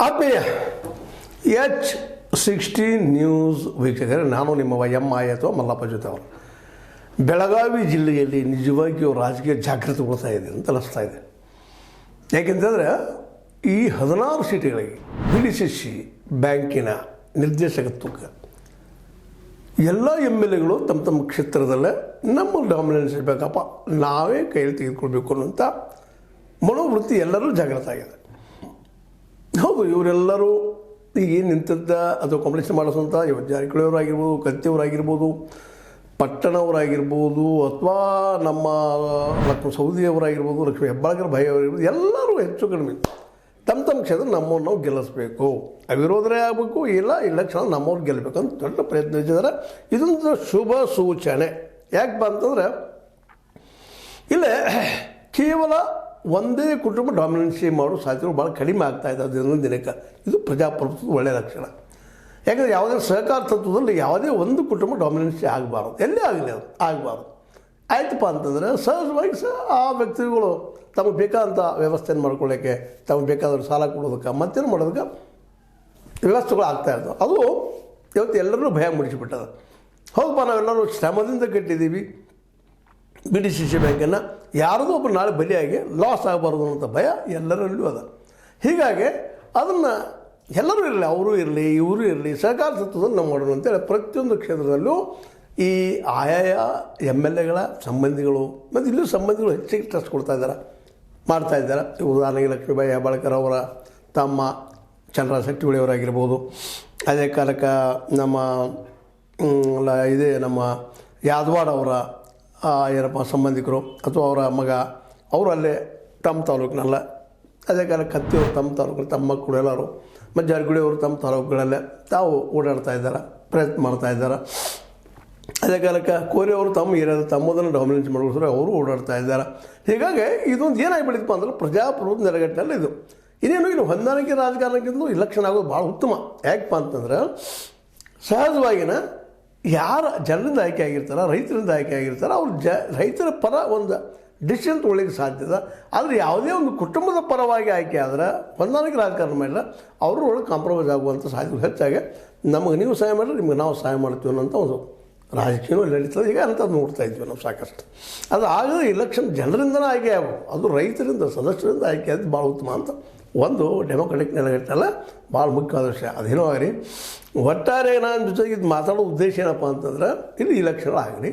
ಆತ್ಮೀಯ H16 news ವೀಕ್ಷಕರೇ, ನಾನು ನಿಮ್ಮ ಎಂ.ಐ. ಅಥವಾ ಮಲ್ಲಪ್ಪ ಜೊತೆ ಅವರು. ಬೆಳಗಾವಿ ಜಿಲ್ಲೆಯಲ್ಲಿ ನಿಜವಾಗಿಯೂ ರಾಜಕೀಯ ಜಾಗೃತಿಗೊಳ್ತಾ ಇದೆ ಅಂತ ಅನಿಸ್ತಾ ಇದೆ. ಯಾಕೆಂತಂದರೆ ಈ 16 ಸೀಟುಗಳಿಗೆ BDCC ಬ್ಯಾಂಕಿನ ನಿರ್ದೇಶಕತ್ವಕ್ಕೆ ಎಲ್ಲ MLAಗಳು ತಮ್ಮ ತಮ್ಮ ಕ್ಷೇತ್ರದಲ್ಲೇ ನಮ್ಮ ಡಾಮಿನೆನ್ಸ್ ಇರಬೇಕಪ್ಪ, ನಾವೇ ಕೈಯಲ್ಲಿ ತೆಗೆದುಕೊಳ್ಬೇಕು ಅನ್ನೋಂಥ ಮನೋವೃತ್ತಿ ಎಲ್ಲರೂ ಜಾಗೃತ ಆಗಿದೆ. ಹೌದು, ಇವರೆಲ್ಲರೂ ಈಗ ಏನು ನಿಂತದ್ದ ಅಥವಾ ಕಾಂಪಿಟೇಷನ್ ಮಾಡಿಸುವಂಥ ಜಾರಕಿಹೊಳಿಯವರಾಗಿರ್ಬೋದು, ಕತ್ತಿಯವರಾಗಿರ್ಬೋದು, ಪಟ್ಟಣವರಾಗಿರ್ಬೋದು, ಅಥವಾ ನಮ್ಮ ಲಕ್ಷ್ಮಣ ಸವದಿಯವರಾಗಿರ್ಬೋದು, ಲಕ್ಷ್ಮೀ ಹೆಬ್ಬಾಳ್ಕರ್ ಭಾಯಿ ಅವರಿರ್ಬೋದು, ಎಲ್ಲರೂ ಹೆಚ್ಚು ಕಡಿಮೆ ತಮ್ಮ ತಮ್ಮ ಕ್ಷೇತ್ರ ನಮ್ಮನ್ನು ನಾವು ಗೆಲ್ಲಿಸ್ಬೇಕು, ಅವಿರೋಧರೇ ಆಗಬೇಕು, ಇಲ್ಲ ಇಲೆಕ್ಷನ್ ನಮ್ಮವ್ರು ಗೆಲ್ಲಬೇಕು ಅಂತ ದೊಡ್ಡ ಪ್ರಯತ್ನ ಇದ್ದಾರೆ. ಇದೊಂದು ಶುಭ ಸೂಚನೆ. ಯಾಕಪ್ಪ ಅಂತಂದರೆ ಇಲ್ಲೇ ಕೇವಲ ಒಂದೇ ಕುಟುಂಬ ಡಾಮಿನೆನ್ಸಿ ಮಾಡೋ ಸಾಧ್ಯತೆಗಳು ಭಾಳ ಕಡಿಮೆ ಆಗ್ತಾಯಿದೆ ದಿನದಿಂದ ದಿನಕ್ಕೆ. ಇದು ಪ್ರಜಾಪ್ರಭುತ್ವದ ಒಳ್ಳೆಯ ಲಕ್ಷಣ. ಯಾಕಂದರೆ ಯಾವುದೇ ಸಹಕಾರ ತತ್ವದಲ್ಲಿ ಯಾವುದೇ ಒಂದು ಕುಟುಂಬ ಡಾಮಿನೆನ್ಸಿ ಆಗಬಾರ್ದು, ಎಲ್ಲೇ ಆಗಲಿ ಅದು ಆಗಬಾರ್ದು. ಆಯ್ತಪ್ಪ ಅಂತಂದರೆ ಸಹಜವಾಗಿ ಆ ವ್ಯಕ್ತಿಗಳು ತಮಗೆ ಬೇಕಾದಂಥ ವ್ಯವಸ್ಥೆಯನ್ನು ಮಾಡ್ಕೊಳ್ಳೋಕ್ಕೆ, ತಮಗೆ ಬೇಕಾದವ್ರು ಸಾಲ ಕೊಡೋದಕ್ಕೆ, ಮತ್ತೇನು ಮಾಡೋದಕ್ಕೆ ವ್ಯವಸ್ಥೆಗಳು ಆಗ್ತಾಯಿರ್ತವೆ. ಅದು ಇವತ್ತು ಎಲ್ಲರೂ ಭಯ ಮುಡಿಸಿಬಿಟ್ಟದ. ಹೌದಪ್ಪ, ನಾವೆಲ್ಲರೂ ಶ್ರಮದಿಂದ ಕಟ್ಟಿದ್ದೀವಿ BDCC ಬ್ಯಾಂಕನ್ನು, ಯಾರದೂ ಒಬ್ಬರು ನಾಳೆ ಬಲಿಯಾಗಿ ಲಾಸ್ ಆಗಬಾರ್ದು ಅನ್ನೋಂಥ ಭಯ ಎಲ್ಲರಲ್ಲೂ ಅದ. ಹೀಗಾಗಿ ಅದನ್ನು ಎಲ್ಲರೂ ಇರಲಿ, ಅವರು ಇರಲಿ, ಇವರು ಇರಲಿ, ಸಹಕಾರ ತತ್ವದಲ್ಲಿ ನಾವು ಮಾಡೋಣ ಅಂತೇಳಿ ಪ್ರತಿಯೊಂದು ಕ್ಷೇತ್ರದಲ್ಲೂ ಈ ಆಯಾಯ MLAಗಳ ಸಂಬಂಧಿಗಳು ಮತ್ತು ಇಲ್ಲೂ ಸಂಬಂಧಿಗಳು ಹೆಚ್ಚಿಗೆ ಟ್ರಸ್ಟ್ ಮಾಡ್ತಾಯಿದ್ದಾರೆ. ಉದಾಹರಣೆಗೆ ಲಕ್ಷ್ಮೀಬಾಯಿ ಹೆಬ್ಬಾಳ್ಕರ್ ಅವರ ತಮ್ಮ ಚಂದ್ರ ಶೆಟ್ಟಿಹೊಳಿಯವರಾಗಿರ್ಬೋದು, ಅದೇ ಕಾಲಕ್ಕೆ ನಮ್ಮ ಇದೇ ನಮ್ಮ ಯಾದವಾಡ ಅವರ ಏನಪ್ಪ ಸಂಬಂಧಿಕರು ಅಥವಾ ಅವರ ಮಗ ಅವರು ಅಲ್ಲೇ ತಮ್ಮ ತಾಲೂಕಿನಲ್ಲ, ಅದೇ ಕಾಲ ಕತ್ತಿಯವರು ತಮ್ಮ ತಾಲೂಕಿನ ತಮ್ಮ ಮಕ್ಕಳು ಎಲ್ಲರೂ, ಮತ್ತು ಜಾರಕಿಹೊಳಿಯವರು ತಮ್ಮ ತಾಲೂಕುಗಳಲ್ಲೇ ತಾವು ಓಡಾಡ್ತಾ ಇದ್ದಾರೆ, ಪ್ರಯತ್ನ ಮಾಡ್ತಾಯಿದ್ದಾರೆ. ಅದೇ ಕಾಲಕ್ಕೆ ಕೋರಿಯವರು ತಮ್ಮ ಏರಿಯಾದ ತಮ್ಮದನ್ನು ಡಾಮಿನೆನ್ಸ್ ಮಾಡ್ಕೊಳ್ತಾರೆ, ಅವರು ಓಡಾಡ್ತಾ ಇದ್ದಾರೆ. ಹೀಗಾಗಿ ಇದೊಂದು ಏನಾಗಿಬಿಡುತ್ತಪ್ಪ ಅಂದ್ರೆ ಪ್ರಜಾಪ್ರಭುತ್ವ ನೆಲೆಗಟ್ಟಿನಲ್ಲಿ ಇದು ಇನ್ನೇನು ಇದು ಹೊಂದಾಣಿಕೆ ರಾಜಕಾರಣಕ್ಕಿಂತ ಇಲೆಕ್ಷನ್ ಆಗೋದು ಭಾಳ ಉತ್ತಮ. ಯಾಕಪ್ಪ ಅಂತಂದ್ರೆ ಸಹಜವಾಗಿನ ಯಾರು ಜನರಿಂದ ಆಯ್ಕೆ ಆಗಿರ್ತಾರೆ, ರೈತರಿಂದ ಆಯ್ಕೆ ಆಗಿರ್ತಾರೆ, ಅವ್ರು ರೈತರ ಪರ ಒಂದು ಡಿಸಿಷನ್ ತೊಗೊಳ್ಳಿಕ್ಕೆ ಸಾಧ್ಯದ. ಆದರೆ ಯಾವುದೇ ಒಂದು ಕುಟುಂಬದ ಪರವಾಗಿ ಆಯ್ಕೆ ಆದರೆ ಹೊಂದಾಣಿಕೆ ರಾಜಕಾರಣ ಮಾಡಿಲ್ಲ ಅವರು ಒಳಗೆ ಕಾಂಪ್ರಮೈಸ್ ಆಗುವಂಥ ಸಾಧ್ಯತೆ ಹೆಚ್ಚಾಗಿ ನಮಗೆ ನೀವು ಸಹಾಯ ಮಾಡಿದ್ರೆ ನಿಮಗೆ ನಾವು ಸಹಾಯ ಮಾಡ್ತೀವಿ ಅನ್ನೋಂಥ ಒಂದು ರಾಜಕೀಯವೂ ನಡೀತದೆ. ಈಗ ಅಂಥದ್ದು ನೋಡ್ತಾ ಇದ್ವಿ ನಾವು ಸಾಕಷ್ಟು. ಅದು ಆಗದ ಇಲೆಕ್ಷನ್ ಜನರಿಂದನೇ ಆಯ್ಕೆ ಆಗಬೇಕು, ಅದು ರೈತರಿಂದ ಸದಸ್ಯರಿಂದ ಆಯ್ಕೆ ಆದ ಭಾಳ ಉತ್ತಮ ಅಂತ ಒಂದು ಡೆಮೊಕ್ರೆಟಿಕ್ ನೆಲೆಗಟ್ಟಲ್ಲ ಭಾಳ ಮುಖ್ಯವಾದ ವಿಷಯ. ಅದೇನೋ ಆಗಲಿ, ಒಟ್ಟಾರೆ ನಾನು ಜೊತೆಗೆ ಇದು ಮಾತಾಡೋ ಉದ್ದೇಶ ಏನಪ್ಪ ಅಂತಂದ್ರೆ ಇಲ್ಲಿ ಇಲೆಕ್ಷನ್ ಆಗಲಿ,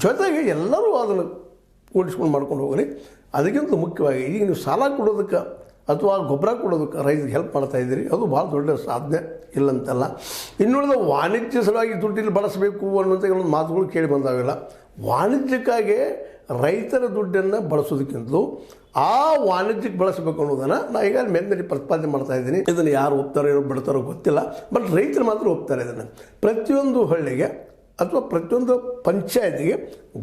ಜೊತೆಗೆ ಎಲ್ಲರೂ ಅದನ್ನು ಕೂಡಿಸ್ಕೊಂಡು ಮಾಡ್ಕೊಂಡು ಹೋಗಲಿ. ಅದಕ್ಕಿಂತ ಮುಖ್ಯವಾಗಿ ಈಗ ನೀವು ಸಾಲ ಕೊಡೋದಕ್ಕೆ ಅಥವಾ ಗೊಬ್ಬರ ಕೊಡೋದಕ್ಕೆ ರೈತರಿಗೆ ಹೆಲ್ಪ್ ಮಾಡ್ತಾಯಿದ್ದೀರಿ, ಅದು ಭಾಳ ದೊಡ್ಡ ಸಾಧನೆ ಇಲ್ಲಂತಲ್ಲ. ಇನ್ನುಳಿದ ವಾಣಿಜ್ಯ ಸಲುವಾಗಿ ದುಡ್ಡಿಲ್ಲಿ ಬಳಸಬೇಕು ಅನ್ನೋಂಥ ಕೆಲವೊಂದು ಮಾತುಗಳು ಕೇಳಿ ಬಂದಾವೆಲ್ಲ. ವಾಣಿಜ್ಯಕ್ಕಾಗಿ ರೈತರ ದುಡ್ಡನ್ನು ಬಳಸೋದಕ್ಕಿಂತಲೂ ಆ ವಾಣಿಜ್ಯಕ್ಕೆ ಬಳಸಬೇಕು ಅನ್ನೋದನ್ನು ನಾನು ಈಗ ಮೇಲ್ಮೇಲೆ ಪ್ರತಿಪಾದನೆ ಮಾಡ್ತಾಯಿದ್ದೀನಿ. ಇದನ್ನು ಯಾರು ಒಪ್ತಾರೋ ಏನೋ ಬಿಡ್ತಾರೋ ಗೊತ್ತಿಲ್ಲ, ಬಟ್ ರೈತರು ಮಾತ್ರ ಒಪ್ತಾರೆ. ಇದನ್ನು ಪ್ರತಿಯೊಂದು ಹಳ್ಳಿಗೆ ಅಥವಾ ಪ್ರತಿಯೊಂದು ಪಂಚಾಯತಿಗೆ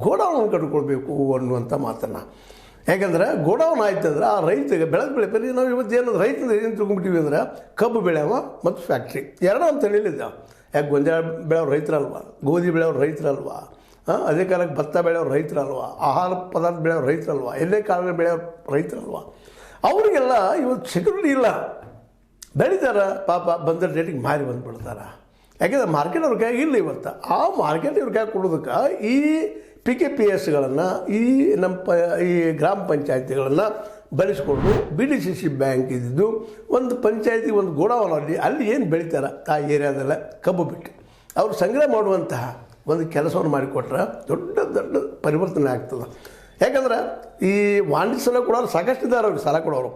ಗೋಡೌನ್ ಕಟ್ಕೊಳ್ಬೇಕು ಅನ್ನುವಂಥ ಮಾತನ್ನು. ಯಾಕಂದರೆ ಗೋಡೌನ್ ಆಯ್ತು ಅಂದ್ರೆ ಆ ರೈತಗೆ ಬೆಳೆ ಬರೀ ನಾವು ಇವತ್ತು ಏನಂದ್ರೆ ರೈತಂದ್ರೆ ಏನು ತಿಳ್ಕೊಂಡ್ಬಿಟ್ಟಿವಿ ಅಂದರೆ ಕಬ್ಬು ಬೆಳೆಯವ ಮತ್ತು ಫ್ಯಾಕ್ಟ್ರಿ ಎರಡೂ ಅಂತ ಹೇಳಿಲ್ಲ. ಯಾಕೆ ಗೊಂಜಾಳ ಬೆಳೆಯೋರು ರೈತರಲ್ವಾ, ಗೋಧಿ ಬೆಳೆಯೋರು ರೈತರಲ್ವಾ, ಅದೇ ಕಾಲಕ್ಕೆ ಭತ್ತ ಬೆಳೆಯೋರು ರೈತರಲ್ವಾ, ಆಹಾರ ಪದಾರ್ಥ ಬೆಳೆಯೋರು ರೈತರಲ್ವಾ, ಎಣ್ಣೆ ಕಾಳು ಬೆಳೆಯೋರು ರೈತರಲ್ವಾ. ಅವರಿಗೆಲ್ಲ ಇವತ್ತು ಸೆಕ್ಯೂರಿಟಿ ಇಲ್ಲ, ಬೆಳೀತಾರೆ ಪಾಪ, ಬಂದ ರೇಟಿಗೆ ಮಾರಿ ಬಂದುಬಿಡ್ತಾರೆ. ಯಾಕೆಂದರೆ ಮಾರ್ಕೆಟ್ ಅವ್ರ ಕೈಯಾಗಿ ಇಲ್ಲ ಇವತ್ತು. ಆ ಮಾರ್ಕೆಟ್ ಇವ್ರ ಕೈಯಾಗಿ ಕೊಡೋದಕ್ಕೆ ಈ PKPSಗಳನ್ನು ಈ ನಮ್ಮ ಈ ಗ್ರಾಮ ಪಂಚಾಯತಿಗಳನ್ನು ಬಳಸಿಕೊಂಡು BDCC ಬ್ಯಾಂಕ್ ಇದ್ದಿದ್ದು ಒಂದು ಪಂಚಾಯತಿ ಒಂದು ಗೋಡೌನಲ್ಲಿ ಅಲ್ಲಿ ಏನು ಬೆಳೀತಾರೆ ಆ ಏರಿಯಾದಲ್ಲ ಕಬ್ಬು ಬಿಟ್ಟು ಅವರು ಸಂಗ್ರಹ ಮಾಡುವಂತಹ ಒಂದು ಕೆಲಸವನ್ನು ಮಾಡಿಕೊಟ್ರೆ ದೊಡ್ಡ ದೊಡ್ಡ ಪರಿವರ್ತನೆ ಆಗ್ತದೆ. ಯಾಕಂದ್ರೆ ಈ ವಾಣಿಜ್ಯ ಸಾಲ ಕೊಡೋರು ಸಾಕಷ್ಟು ಇದ್ದಾರೆ, ಅವ್ರಿಗೆ ಸಾಲ ಕೊಡೋರು.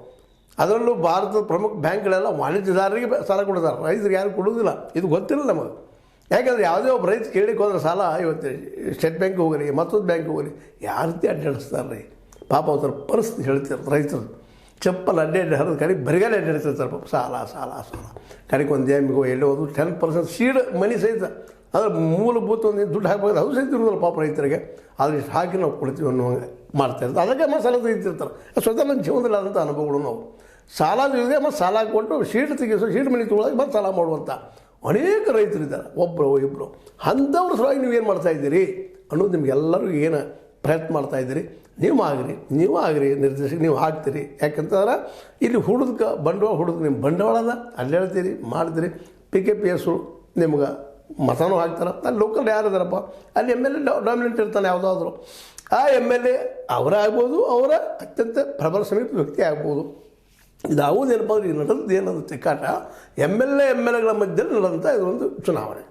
ಅದರಲ್ಲೂ ಭಾರತದ ಪ್ರಮುಖ ಬ್ಯಾಂಕ್ಗಳೆಲ್ಲ ವಾಣಿಜ್ಯದಾರರಿಗೆ ಸಾಲ ಕೊಡ್ತಾರೆ, ರೈತರಿಗೆ ಯಾರು ಕೊಡೋದಿಲ್ಲ. ಇದು ಗೊತ್ತಿಲ್ಲ ನಮಗೆ. ಯಾಕಂದರೆ ಯಾವುದೇ ಒಬ್ಬ ರೈತ ಕೇಳಿಕ್ಕೆ ಹೋದ್ರೆ ಸಾಲ ಇವತ್ತು ಸ್ಟೇಟ್ ಬ್ಯಾಂಕ್ ಹೋಗಲಿ, ಮತ್ತೊಂದು ಬ್ಯಾಂಕ್ ಹೋಗಲಿ, ಯಾವ ರೀತಿ ಅಡ್ಡಾಡಿಸ್ತಾರೆ ರೀ ಪಾಪ. ಅವ್ರ ಪರಿಸ್ಥಿತಿ ಹೇಳ್ತಿರ್ತಾರೆ ರೈತರು, ಚಪ್ಪಲ್ ಅಡ್ಡೆ ಹರಿದ ಕಡೆಗೆ ಬರಿಗಾಲ ಅಡ್ಡಾಡ್ತಿರ್ತಾರೆ ಪಾಪ. ಸಾಲ ಸಾಲ ಸಾಲ ಕಡೆಗೆ ಒಂದು ಜಾಮಿಗೋ ಎಲ್ಲೋ ಹೋದ್ರು 10% ಸೀಡ್ ಮನಿ ಸಹಿತ ಅದ್ರ ಮೂಲಭೂತ ಒಂದು ದುಡ್ಡು ಹಾಕಬೇಕು, ಅದು ಸಹಿತ ಇರೋದಿಲ್ಲ ಪಾಪ ರೈತರಿಗೆ. ಆದರೆ ಇಷ್ಟು ಹಾಕಿ ನಾವು ಕೊಡ್ತೀವಿ ಅನ್ನೋ ಮಾಡ್ತಾಯಿರ್ತಾರೆ. ಅದಕ್ಕೆ ಅಮ್ಮ ಸಾಲ ತೆಗಿತಿರ್ತಾರೆ. ಸ್ವತಃ ನನ್ನ ಜೀವನದಲ್ಲಿ ಆದಂಥ ಅನುಭವಗಳು ನಾವು ಸಾಲ ತೆಗೆದ್ರೆ ಮತ್ತು ಸಾಲ ಕೊಟ್ಟು ಶೀಟ್ ತೆಗಿಸೋ ಶೀಟ್ ಮನೆ ತೊಗೊಳಗೆ ಮತ್ತು ಸಾಲ ಮಾಡುವಂಥ ಅನೇಕ ರೈತರಿದ್ದಾರೆ, ಒಬ್ಬರು ಇಬ್ಬರು. ಅಂಥವ್ರ ಸಲುವಾಗಿ ನೀವೇನು ಮಾಡ್ತಾಯಿದ್ದೀರಿ ಅನ್ನೋದು ನಿಮಗೆಲ್ಲರಿಗೂ ಏನು ಪ್ರಯತ್ನ ಮಾಡ್ತಾಯಿದ್ದೀರಿ. ನೀವು ಆಗಿರಿ ನಿರ್ದೇಶಕ, ನೀವು ಆಗ್ತೀರಿ. ಯಾಕಂತಂದ್ರೆ ಇಲ್ಲಿ ಹುಡುಗ ಬಂಡವಾಳ ನಿಮ್ಮ ಬಂಡವಾಳದ ಅಲ್ಲಿ ಹೇಳ್ತೀರಿ, ಮಾಡ್ತೀರಿ. PKPS ನಿಮ್ಗೆ ಮತನೂ ಹಾಕ್ತಾರೆ. ಅಲ್ಲಿ ಲೋಕಲ್ ಯಾರು ಇದ್ದಾರಪ್ಪ, ಅಲ್ಲಿ MLA ಡಾಮಿನೆಂಟ್ ಇರ್ತಾನೆ ಯಾವುದಾದ್ರು. ಆ MLA ಅವರೇ ಆಗ್ಬೋದು, ಅವರ ಅತ್ಯಂತ ಪ್ರಬಲ ಸಮೀಪ ವ್ಯಕ್ತಿ ಆಗ್ಬೋದು. ಇದಾವುದೇನಪ್ಪ ಅಂದ್ರೆ ಈಗ ನಡೆದದ್ದು ಏನಂತ ತಿಕ್ಕಾಟ MLAಗಳ ಮಧ್ಯದಲ್ಲಿ ನಡೆದಂಥ ಇದೊಂದು ಚುನಾವಣೆ.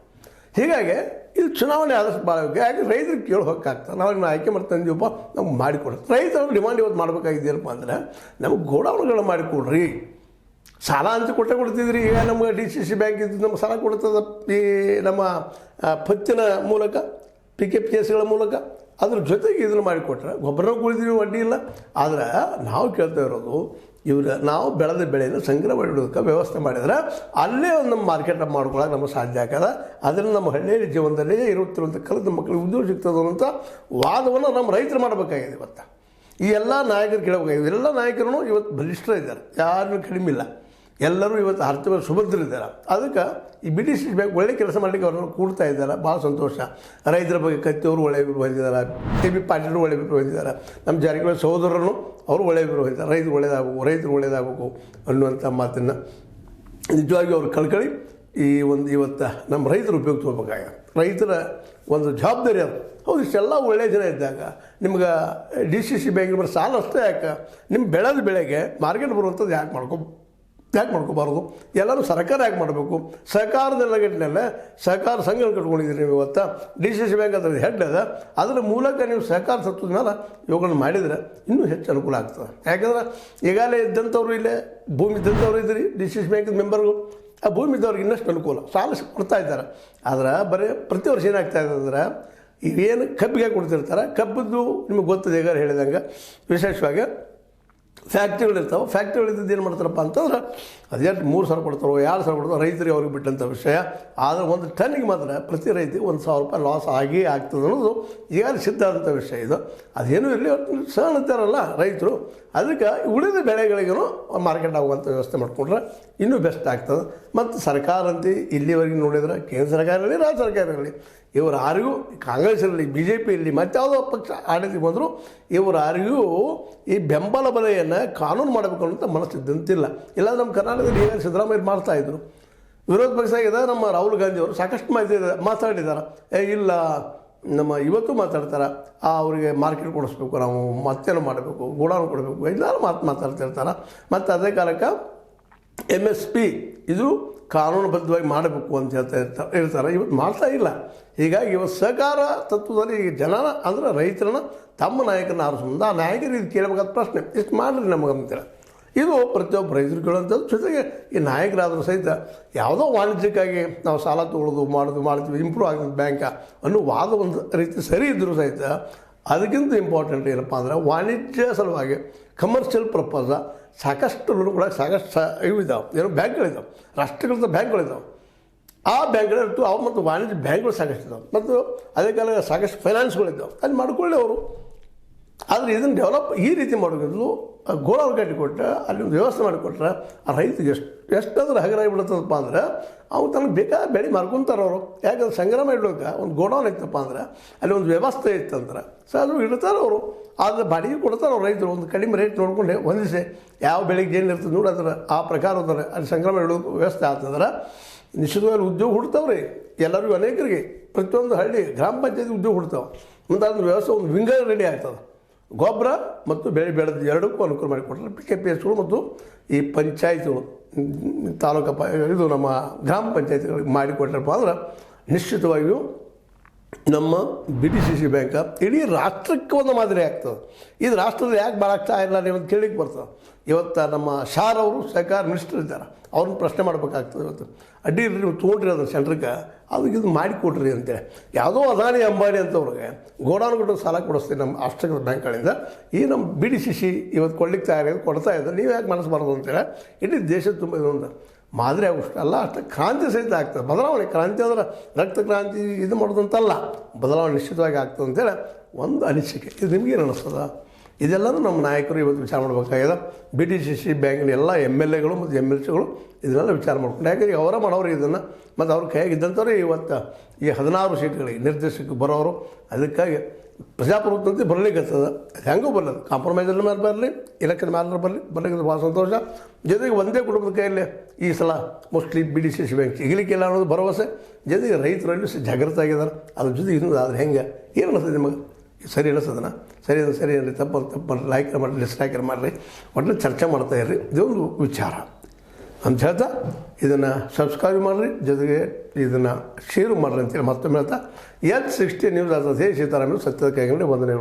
ಹೀಗಾಗಿ ಇದು ಚುನಾವಣೆ ಆದಷ್ಟು ಭಾಳ ಯಾಕೆ ರೈತರಿಗೆ ಕೇಳಿ ಹೋಗ್ತಾಗ್ತದೆ. ನಾವು ಆಯ್ಕೆ ಮಾಡ್ತಂದೀವಪ್ಪ, ನಮ್ಗೆ ಮಾಡಿಕೊಡ್ರಿ. ರೈತರು ಡಿಮಾಂಡ್ ಇವತ್ತು ಮಾಡಬೇಕಾಗಿದ್ದೇನಪ್ಪ ಅಂದ್ರೆ ನಮಗೆ ಗೋಡೌನ್ಗಳು ಮಾಡಿಕೊಡ್ರಿ. ಸಾಲ ಅಂತ ಕೊಡ್ತಿದ್ರಿ. ಈಗ ನಮ್ಗೆ DCC ಬ್ಯಾಂಕ್ ಇದ್ದು ನಮ್ಗೆ ಸಾಲ ಕೊಡ್ತದೆ ಈ ನಮ್ಮ ಪತ್ತಿನ ಮೂಲಕ, PKPSಗಳ ಮೂಲಕ. ಅದ್ರ ಜೊತೆಗೆ ಇದನ್ನು ಮಾಡಿಕೊಟ್ರೆ ಗೊಬ್ಬರ ಕುಳಿತೀವಿ, ವಡ್ಡಿ ಇಲ್ಲ. ಆದರೆ ನಾವು ಕೇಳ್ತಾ ಇರೋದು ನಾವು ಬೆಳೆದ ಬೆಳೆಯನ್ನು ಸಂಗ್ರಹ ಮಾಡಿಡೋದಕ್ಕೆ ವ್ಯವಸ್ಥೆ ಮಾಡಿದ್ರೆ ಅಲ್ಲೇ ಒಂದು ನಮ್ಮ ಮಾರ್ಕೆಟ್ ಮಾಡ್ಕೊಳ್ಳೋಕೆ ನಮಗೆ ಸಾಧ್ಯ ಆಗ್ತದೆ. ಅದನ್ನು ನಮ್ಮ ಹಳ್ಳಿಯ ಜೀವನದಲ್ಲಿ ಇರುತ್ತಿರುವಂಥ ಕಲಿತ ಮಕ್ಕಳಿಗೆ ಉದ್ಯೋಗ ಸಿಗ್ತದೆ ಅನ್ನೋಂಥ ವಾದವನ್ನು ನಮ್ಮ ರೈತರು ಮಾಡಬೇಕಾಗಿದೆ. ಇವತ್ತು ಈ ಎಲ್ಲ ನಾಯಕರು ಕೇಳಬೇಕಾಗಿದೆ. ಎಲ್ಲ ನಾಯಕರು ಇವತ್ತು ಬಲಿಷ್ಠ ಇದ್ದಾರೆ, ಯಾರೂ ಕಡಿಮೆ ಇಲ್ಲ. ಎಲ್ಲರೂ ಇವತ್ತು ಆರ್ಥಿಕ ಸುಭದ್ರಿದ್ದಾರೆ. ಅದಕ್ಕೆ ಈ BDC ಬ್ಯಾಂಕ್ ಒಳ್ಳೆ ಕೆಲಸ ಮಾಡಲಿಕ್ಕೆ ಅವ್ರನ್ನ ಕೂಡ್ತಾ ಇದ್ದಾರೆ. ಭಾಳ ಸಂತೋಷ. ರೈತರ ಬಗ್ಗೆ ಕತ್ತಿಯವರು ಒಳ್ಳೆಯ ಅಭಿಪ್ರಾಯ ಹೊಂದಿದ್ದಾರೆ, TB ಪಾಟೀಲರು ಒಳ್ಳೆಯ ಅಭಿಪ್ರಾಯ ಹೊಂದಿದ್ದಾರೆ, ನಮ್ಮ ಜಾರಕಿಹೊಳಿ ಸಹೋದರರು ಅವರು ಒಳ್ಳೆಯ ಅಭಿಪ್ರಾಯ ಹೊಂದಿದ್ದಾರೆ. ರೈತರು ಒಳ್ಳೆಯದಾಗಬೇಕು ಅನ್ನುವಂಥ ಮಾತನ್ನು ನಿಜವಾಗಿ ಅವ್ರು ಕಳ್ಕೊಳ್ಳಿ. ಇವತ್ತು ನಮ್ಮ ರೈತರು ಉಪಯೋಗ ತಗೋಬೇಕಾಗ ರೈತರ ಒಂದು ಜವಾಬ್ದಾರಿ ಅದು. ಹೌದು, ಇಷ್ಟೆಲ್ಲ ಒಳ್ಳೆಯ ಜನ ಇದ್ದಾಗ ನಿಮ್ಗೆ DCC ಬ್ಯಾಂಕಿನ ಬರೋ ಸಾಲ ಅಷ್ಟೇ ಯಾಕೆ, ನಿಮ್ಮ ಬೆಳೆದ ಬೆಳೆಗೆ ಮಾರ್ಕೆಟ್ ಬರುವಂಥದ್ದು ಯಾಕೆ ಮಾಡ್ಕೋಬಾರ್ದು? ಎಲ್ಲರೂ ಸರ್ಕಾರ ಯಾಕೆ ಮಾಡಬೇಕು? ಸಹಕಾರದ ಗಟ್ಟಿನಲ್ಲೇ ಸಹಕಾರ ಸಂಘಗಳು ಕಟ್ಕೊಂಡಿದ್ದೀರಿ ನೀವು. ಇವತ್ತು DCC ಬ್ಯಾಂಕ್ ಅದ್ರ ಹೆಡ್ ಅದ. ಅದರ ಮೂಲಕ ನೀವು ಸಹಕಾರ ಸತ್ತದ ಮೇಲೆ ಇವುಗಳನ್ನ ಮಾಡಿದರೆ ಇನ್ನೂ ಹೆಚ್ಚು ಅನುಕೂಲ ಆಗ್ತದೆ. ಯಾಕಂದ್ರೆ ಈಗಾಗಲೇ ಇದ್ದಂಥವ್ರು ಇಲ್ಲೇ ಭೂಮಿ ಇದ್ದಂಥವ್ರು ಇದ್ದೀರಿ DCC ಬ್ಯಾಂಕಿನ ಮೆಂಬರ್ಗಳು. ಆ ಭೂಮಿ ಇದ್ದವ್ರಿಗೆ ಇನ್ನಷ್ಟು ಅನುಕೂಲ, ಸಾಲ ಕೊಡ್ತಾ ಇದ್ದಾರೆ. ಆದ್ರೆ ಬರೀ ಪ್ರತಿ ವರ್ಷ ಏನಾಗ್ತಾ ಇದೆ ಅಂದ್ರೆ ಇವೇನು ಕಬ್ಬಿಗೆ ಕೊಡ್ತಿರ್ತಾರೆ, ಕಬ್ಬದ್ದು ನಿಮಗೆ ಗೊತ್ತದೆ. ಈಗ ಹೇಳಿದಂಗೆ ವಿಶೇಷವಾಗಿ ಫ್ಯಾಕ್ಟ್ರಿಗಳಿರ್ತಾವೆ. ಫ್ಯಾಕ್ಟ್ರಿಗಳಿದ್ದು ಏನು ಮಾಡ್ತಾರಪ್ಪ ಅಂತಂದ್ರೆ ಅದೇನು 3,000 ಕೊಡ್ತಾರೋ 2,000 ಕೊಡ್ತಾರೋ ರೈತರಿಗೆ ಅವ್ರಿಗೆ ಬಿಟ್ಟಂಥ ವಿಷಯ. ಆದರೆ ಒಂದು ಟನ್ನಿಗೆ ಮಾತ್ರ ಪ್ರತಿ ರೈತಿಗೆ ₹1,000 ಲಾಸ್ ಆಗೇ ಆಗ್ತದೆ ಅನ್ನೋದು ಈಗಾಗಲೇ ಸಿದ್ಧ ಆದಂಥ ವಿಷಯ. ಇದು ಅದೇನೂ ಇರಲಿ, ಸಣ್ಣ ಅಂತಾರಲ್ಲ ರೈತರು, ಅದಕ್ಕೆ ಉಳಿದ ಬೆಳೆಗಳಿಗೂ ಮಾರ್ಕೆಟ್ ಆಗುವಂಥ ವ್ಯವಸ್ಥೆ ಮಾಡಿಕೊಂಡ್ರೆ ಇನ್ನೂ ಬೆಸ್ಟ್ ಆಗ್ತದೆ. ಮತ್ತು ಸರ್ಕಾರ ಅಂತ ಇಲ್ಲಿವರೆಗೆ ನೋಡಿದ್ರೆ ಕೇಂದ್ರ ಸರ್ಕಾರ ಇರಲಿ, ರಾಜ್ಯ ಸರ್ಕಾರ ಇರಲಿ, ಇವರು ಯಾರಿಗೂ ಕಾಂಗ್ರೆಸ್ ಇರಲಿ, BJP ಇರಲಿ, ಮತ್ತಾವುದೋ ಪಕ್ಷ ಆಡಳಿತಕ್ಕೆ ಬಂದರೂ ಇವರು ಯಾರಿಗೂ ಈ ಬೆಂಬಲ ಬೆಲೆಯನ್ನು ಕಾನೂನು ಮಾಡಬೇಕು ಅನ್ನೋಂಥ ಮನಸ್ಸಿದ್ದಂತಿಲ್ಲ. ಇಲ್ಲ ನಮ್ಮ ಕರ್ನಾಟಕದಲ್ಲಿ ಈಗ ಸಿದ್ದರಾಮಯ್ಯ ಮಾಡ್ತಾಯಿದ್ರು. ವಿರೋಧ ಪಕ್ಷ ಆಗಿದೆ ನಮ್ಮ ರಾಹುಲ್ ಗಾಂಧಿ ಅವರು ಸಾಕಷ್ಟು ಮಾತಾಡಿದ್ದಾರೆ. ಇಲ್ಲ ನಮ್ಮ ಇವತ್ತು ಮಾತಾಡ್ತಾರೆ, ಅವರಿಗೆ ಮಾರ್ಕೆಟ್ ಕೊಡಿಸ್ಬೇಕು, ನಾವು ಮತ್ತೇನು ಮಾಡಬೇಕು, ಗೋಡಾನು ಕೊಡಬೇಕು, ಎಲ್ಲರೂ ಮಾತಾಡ್ತಿರ್ತಾರೆ. ಮತ್ತು ಅದೇ ಕಾಲಕ್ಕೆ MSP ಇದು ಕಾನೂನುಬದ್ಧವಾಗಿ ಮಾಡಬೇಕು ಅಂತ ಇರ್ತಾರೆ. ಇವತ್ತು ಮಾಡ್ತಾ ಇಲ್ಲ. ಹೀಗಾಗಿ ಇವತ್ತು ಸಹಕಾರ ತತ್ವದಲ್ಲಿ ಈಗ ಜನನ ಅಂದರೆ ರೈತರನ್ನ ತಮ್ಮ ನಾಯಕರನ್ನ ಆರಿಸೋದು. ಆ ನಾಯಕರು ಇದು ಕೇಳಬೇಕಾದ ಪ್ರಶ್ನೆ, ಇಷ್ಟು ಮಾಡಿರಿ ನಮಗಂತೇಳಿ ಇದು ಪ್ರತಿಯೊಬ್ಬ ರೈತರು ಕೇಳುವಂಥದ್ದು. ಜೊತೆಗೆ ಈ ನಾಯಕರಾದರೂ ಸಹಿತ ಯಾವುದೋ ವಾಣಿಜ್ಯಕ್ಕಾಗಿ ನಾವು ಸಾಲ ತೊಗೊಳ್ಳೋದು ಮಾಡ್ತೀವಿ ಇಂಪ್ರೂವ್ ಆಗ್ತದೆ ಬ್ಯಾಂಕ ಅನ್ನೋ ವಾದ ಒಂದು ರೀತಿ ಸರಿ ಇದ್ದರೂ ಸಹಿತ ಅದಕ್ಕಿಂತ ಇಂಪಾರ್ಟೆಂಟ್ ಏನಪ್ಪ ಅಂದರೆ ವಾಣಿಜ್ಯ ಸಲುವಾಗಿ ಕಮರ್ಷಿಯಲ್ ಪರ್ಪಸ್ ಸಾಕಷ್ಟು ಲೋನ್ ಕೊಡೋಕೆ ಸಾಕಷ್ಟು ಇದಾವೆ, ಏನೋ ಬ್ಯಾಂಕ್ಗಳಿದ್ದಾವೆ, ರಾಷ್ಟ್ರೀಕೃತ ಬ್ಯಾಂಕ್ಗಳಿದ್ದಾವೆ. ಆ ಬ್ಯಾಂಕ್ಗಳಿರ್ತು ಅವು ಮತ್ತು ವಾಣಿಜ್ಯ ಬ್ಯಾಂಕ್ಗಳು ಸಾಕಷ್ಟು ಇದ್ದಾವೆ. ಮತ್ತು ಅದೇ ಕಾಲ ಸಾಕಷ್ಟು ಫೈನಾನ್ಸ್ಗಳಿದ್ದಾವೆ, ಅಲ್ಲಿ ಮಾಡ್ಕೊಳ್ಳಿ ಅವರು. ಆದರೆ ಇದನ್ನು ಡೆವಲಪ್ ಈ ರೀತಿ ಮಾಡೋದು ಗೋಡೌನ್ ಕಟ್ಟಿಕೊಟ್ರೆ ಅಲ್ಲಿ ಒಂದು ವ್ಯವಸ್ಥೆ ಮಾಡಿಕೊಟ್ರೆ ಆ ರೈತಿಗೆ ಎಷ್ಟಾದ್ರೂ ಹಗರಾಗಿಬಿಡುತ್ತದಪ್ಪ ಅಂದ್ರೆ ಅವ್ರು ತನಗೆ ಬೇಕಾದ ಬೆಳೆ ಮಾರ್ಕೊತಾರೆ ಅವರು. ಯಾಕಂದ್ರೆ ಸಂಗ್ರಹ ಇಡೋಕೆ ಒಂದು ಗೋಡೌನ್ ಇತ್ತಪ್ಪ ಅಂದ್ರೆ ಅಲ್ಲಿ ಒಂದು ವ್ಯವಸ್ಥೆ ಇತ್ತಂದ್ರೆ ಅದು ಇಡ್ತಾರೆ ಅವರು. ಆದರೆ ಬಾಡಿಗೆ ಕೊಡ್ತಾರೆ ಅವ್ರು ರೈತರು. ಒಂದು ಕಡಿಮೆ ರೇಟ್ ನೋಡ್ಕೊಂಡು ಹೊಂದಿಸಿ ಯಾವ ಬೆಳೆಗೆ ಏನು ಇರ್ತದೆ ನೋಡಿ ಅದರ ಆ ಪ್ರಕಾರ ಹೋದರೆ ಅಲ್ಲಿ ಸಂಗ್ರಹ ಇಡೋಕೆ ವ್ಯವಸ್ಥೆ ಆಗ್ತದ್ರೆ ನಿಶ್ಚಿತವಾಗಿ ಉದ್ಯೋಗ ಹುಡ್ತಾವ್ರಿ ಎಲ್ಲರಿಗೂ, ಅನೇಕರಿಗೆ. ಪ್ರತಿಯೊಂದು ಹಳ್ಳಿ ಗ್ರಾಮ ಪಂಚಾಯತಿ ಉದ್ಯೋಗ ಹುಡ್ತಾವೆ. ಮತ್ತು ಅದ್ರ ವ್ಯವಸ್ಥೆ ಒಂದು ವಿಂಗರ್ ರೆಡಿ ಆಗ್ತದೆ. ಗೊಬ್ಬರ ಮತ್ತು ಬೆಳೆ ಬೆಳೆದ ಎರಡಕ್ಕೂ ಅನುಕೂಲ ಮಾಡಿಕೊಟ್ರೆ PKPSಗಳು ಮತ್ತು ಈ ಪಂಚಾಯತ್ಗಳು ತಾಲೂಕು ಇದು ನಮ್ಮ ಗ್ರಾಮ ಪಂಚಾಯತಿಗಳಿಗೆ ಮಾಡಿಕೊಟ್ರಪ್ಪ ಅಂದ್ರೆ ನಿಶ್ಚಿತವಾಗಿಯೂ ನಮ್ಮ BDCC ಬ್ಯಾಂಕ್ ಇಡೀ ರಾಷ್ಟ್ರಕ್ಕೆ ಒಂದು ಮಾದರಿ ಆಗ್ತದೆ. ಇದು ರಾಷ್ಟ್ರದ ಯಾಕೆ ಭಾಳ ಆಗ್ತಾ ಇಲ್ಲ ನೀವು ಕೇಳಿಕ್ಕೆ ಬರ್ತದೆ. ಇವತ್ತು ನಮ್ಮ ಶಾರ್ ಅವರು ಸಹಕಾರ ಮಿನಿಸ್ಟರ್ ಇದ್ದಾರೆ, ಅವ್ರನ್ನ ಪ್ರಶ್ನೆ ಮಾಡಬೇಕಾಗ್ತದೆ. ಇವತ್ತು ಅಡ್ಡಿ ನೀವು ತೊಗೊಂಡ್ರಿ ಅದನ್ನು ಸೆಂಟ್ರಿಗೆ ಅದಕ್ಕೆ ಇದು ಮಾಡಿಕೊಟ್ರಿ ಅಂತೇಳಿ. ಯಾವುದೋ ಅದಾನಿ ಅಂಬಾನಿ ಅಂತವ್ರಿಗೆ ಗೋಡಾನು ಕೊಟ್ಟು ಸಾಲ ಕೊಡಿಸ್ತೀವಿ ನಮ್ಮ ರಾಷ್ಟ್ರೀಕೃತ ಬ್ಯಾಂಕ್ಗಳಿಂದ. ಈ ನಮ್ಮ BDCC ಇವತ್ತು ಕೊಡ್ಲಿಕ್ಕೆ ತಯಾರಾಗಿ ಕೊಡ್ತಾ ಇದ್ದಾರೆ. ನೀವು ಯಾಕೆ ಮನಸ್ಸಬಾರ್ದು ಅಂತೇಳಿ ಇಡೀ ದೇಶದ ತುಂಬ ಇದೊಂದು ಮಾದರಿ ಆಗೋಷ್ಟು ಅಲ್ಲ, ಅಷ್ಟು ಕ್ರಾಂತಿ ಸಹಿತ ಆಗ್ತದೆ. ಬದಲಾವಣೆ ಕ್ರಾಂತಿ ಅಂದ್ರೆ ರಕ್ತ ಕ್ರಾಂತಿ ಇದು ಮಾಡೋದಂತಲ್ಲ, ಬದಲಾವಣೆ ನಿಶ್ಚಿತವಾಗಿ ಆಗ್ತದೆ ಅಂತೇಳಿ ಒಂದು ಅನಿಸಿಕೆ. ಇದು ನಿಮಗೇನು ಅನ್ನಿಸ್ತದ? ಇದೆಲ್ಲನೂ ನಮ್ಮ ನಾಯಕರು ಇವತ್ತು ವಿಚಾರ ಮಾಡಬೇಕಾಗಿದೆ. BDCC ಬ್ಯಾಂಕಿನ ಎಲ್ಲ MLAಗಳು ಮತ್ತು MLCಗಳು ಇದನ್ನೆಲ್ಲ ವಿಚಾರ ಮಾಡ್ಕೊಂಡು, ಯಾಕಂದ್ರೆ ಅವರ ಮಾಡೋರು ಇದನ್ನು ಮತ್ತು ಅವ್ರ ಕೈಯಾಗಿದ್ದಂಥವ್ರು ಇವತ್ತು ಈ 16 ಸೀಟ್ಗಳಿಗೆ ನಿರ್ದೇಶಕರು ಬರೋರು. ಅದಕ್ಕಾಗಿ ಪ್ರಜಾಪ್ರಭುತ್ವ ಬರಲಿಕ್ಕತ್ತದ ಹೆಂಗೂ ಬರಲ್ಲ, ಕಾಂಪ್ರಮೈಸಲ್ಲಿ ಮೇಲೆ ಬರಲಿ, ಎಲೆಕ್ಷನ್ ಮೇಲೆ ಬರ್ಲಿಕ್ಕೆ ಭಾಳ ಸಂತೋಷ. ಜೊತೆಗೆ ಒಂದೇ ಕುಟುಂಬದ ಕೈಯಲ್ಲಿ ಈ ಸಲ ಮೋಸ್ಟ್ಲಿ BDC ಬ್ಯಾಂಕ್ ಸಿಗಲಿಕ್ಕಿಲ್ಲ ಅನ್ನೋದು ಭರವಸೆ. ಜೊತೆಗೆ ರೈತರಲ್ಲಿ ಜಾಗೃತಿ ಆಗಿದ್ದಾರೆ. ಅದ್ರ ಜೊತೆಗೆ ಇನ್ನೂ ಆದರೆ ಹೆಂಗೆ ಏನು ಅನಿಸ್ತದೆ ನಿಮಗೆ? ಸರಿ ಅನಿಸ್ತದನ? ಸರಿ ಸರಿ ಅನ್ರಿ, ತಪ್ಪು ಮಾಡಿರಿ, ಲೈಕ್ ಮಾಡಿರಿ, ಡಿಸ್ಲೈಕ್ ಮಾಡಿರಿ, ಒಟ್ಟು ಚರ್ಚೆ ಮಾಡ್ತಾ ಇರ್ರಿ. ಇದೊಂದು ವಿಚಾರ ಅಂತ ಹೇಳ್ತಾ ಇದನ್ನು ಸಬ್ಸ್ಕ್ರೈಬ್ ಮಾಡಿರಿ, ಜೊತೆಗೆ ಇದನ್ನು ಶೇರು ಮಾಡಿರಿ ಅಂತೇಳಿ ಮತ್ತೊಮ್ಮೆ ಹೇಳ್ತಾ H60 ನ್ಯೂಸ್ ಆದ ಸೀತಾರಾಮಯ್ಯ ಸತ್ಯದ ಕೈಗೊಂಡು ವಂದನೆ.